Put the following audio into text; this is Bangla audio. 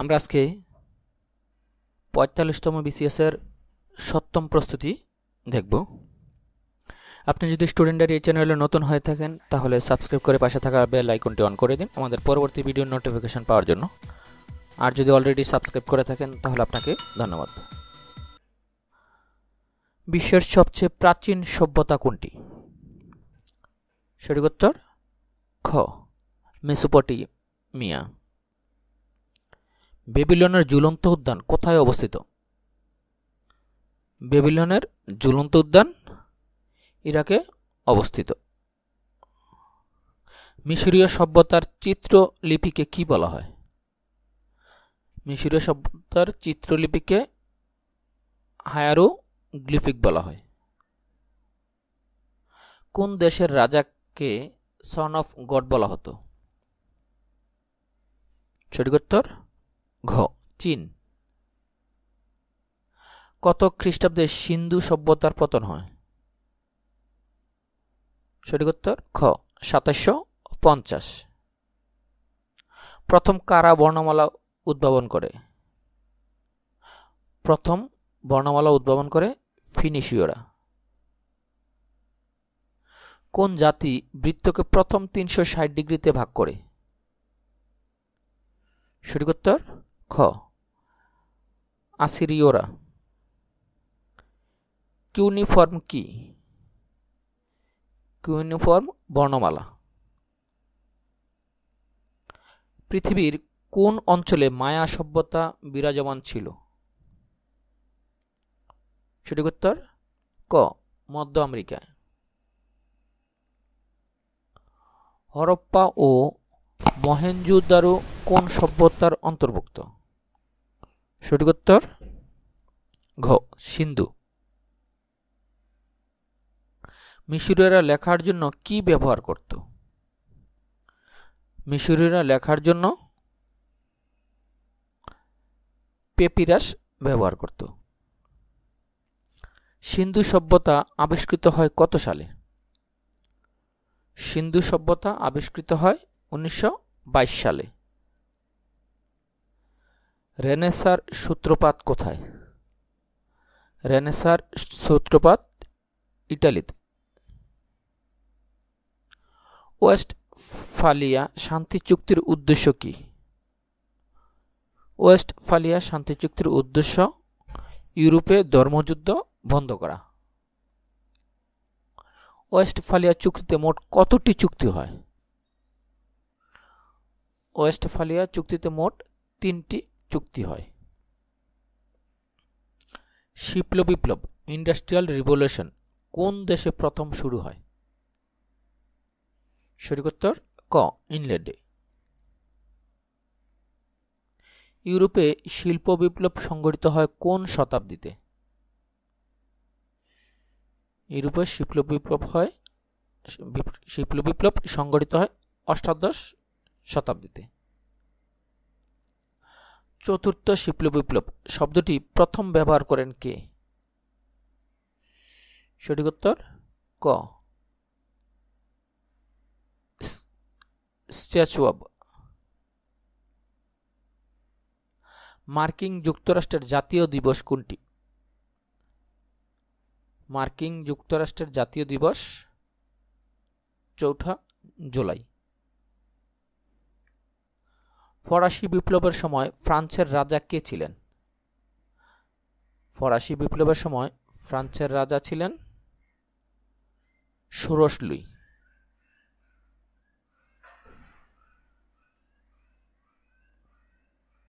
আমরা আজকে ৪৫তম BCS এর ৭ম প্রস্তুতি দেখব। আপনি যদি স্টুডেন্টের এই চ্যানেলে নতুন হয়ে থাকেন তাহলে সাবস্ক্রাইব করে পাশে থাকা বেল আইকনটি অন করে দিন আমাদের পরবর্তী ভিডিওর নোটিফিকেশন পাওয়ার জন্য। আর যদি অলরেডি সাবস্ক্রাইব করে থাকেন তাহলে আপনাকে ধন্যবাদ। বিশ্বের সবচেয়ে প্রাচীন সভ্যতা কোনটি? সঠিক উত্তর খ, মেসোপটেমিয়া। বেবিলনের ঝুলন্ত উদ্যান কোথায় অবস্থিত? বেবিলনের ঝুলন্ত উদ্যান ইরাকে অবস্থিত। মিশরীয় সভ্যতার চিত্রলিপিকে কি বলা হয়? মিশরীয় সভ্যতার চিত্রলিপিকে হায়ারোগ্লিফিক বলা হয়। কোন দেশের রাজাকে সন অফ গড বলা হতো? সঠিক উত্তর ঘ, চীন। কত খ্রিস্টাব্দে সিন্ধু সভ্যতার পতন হয়? সঠিক উত্তর খ, ২৭৫০। প্রথম কারা বর্ণমালা উদ্ভাবন করে? প্রথম বর্ণমালা উদ্ভাবন করে ফিনিশীয়রা। কোন জাতি বৃত্তকে প্রথম ৩৬০ ডিগ্রিতে ভাগ করে? সঠিক উত্তর খ, আসিরীয়রা। কিউনিফর্ম কি? কিউনিফর্ম বর্ণমালা। পৃথিবীর কোন অঞ্চলে মায়া সভ্যতা বিরাজমান ছিল? সঠিক উত্তর ক, মধ্য আমেরিকায়। হরপ্পা ও মহেঞ্জোদারো কোন সভ্যতার অন্তর্ভুক্ত? সঠিক উত্তর ঘ, সিন্ধু। মিশরীয়রা লেখার জন্য কি ব্যবহার করত? মিশরীয়রা লেখার জন্য পেপিরাস ব্যবহার করত। সিন্ধু সভ্যতা আবিষ্কৃত হয় কত সালে? সিন্ধু সভ্যতা আবিষ্কৃত হয় ১৯২২ সালে। রেনেসাঁর সূত্রপাত কোথায়? রেনেসাঁর সূত্রপাত ইটালিতে। ওয়েস্টফালিয়া শান্তি চুক্তির উদ্দেশ্য কি? ওয়েস্টফালিয়া শান্তি চুক্তির উদ্দেশ্য ইউরোপে ধর্মযুদ্ধ বন্ধ করা। ওয়েস্টফালিয়া চুক্তিতে মোট কতটি চুক্তি হয়? ওয়েস্টফালিয়া চুক্তিতে মোট ৩টি চুক্তি হয়। শিল্প বিপ্লব ইন্ডাস্ট্রিয়াল রিভলিউশন কোন দেশে প্রথম শুরু হয়? সঠিক উত্তর ক, ইংল্যান্ডে। ইউরোপে শিল্প বিপ্লব সংঘটিত হয় কোন শতাব্দীতে? ইউরোপে শিল্প বিপ্লব সংঘটিত হয় অষ্টাদশ শতাব্দীতে। চতুর্থ শিল্প বিপ্লব শব্দটি প্রথম ব্যবহার করেন কে? সঠিক উত্তর ক, স্ট্যাচুয়াব। মার্কিন যুক্তরাষ্ট্রের জাতীয় দিবস কোনটি? মার্কিন যুক্তরাষ্ট্রের জাতীয় দিবস ৪ঠা জুলাই। ফরাসি বিপ্লবের সময় ফ্রান্সের রাজা কে ছিলেন? ফরাসি বিপ্লবের সময় ফ্রান্সের রাজা ছিলেন ষোড়শ লুই।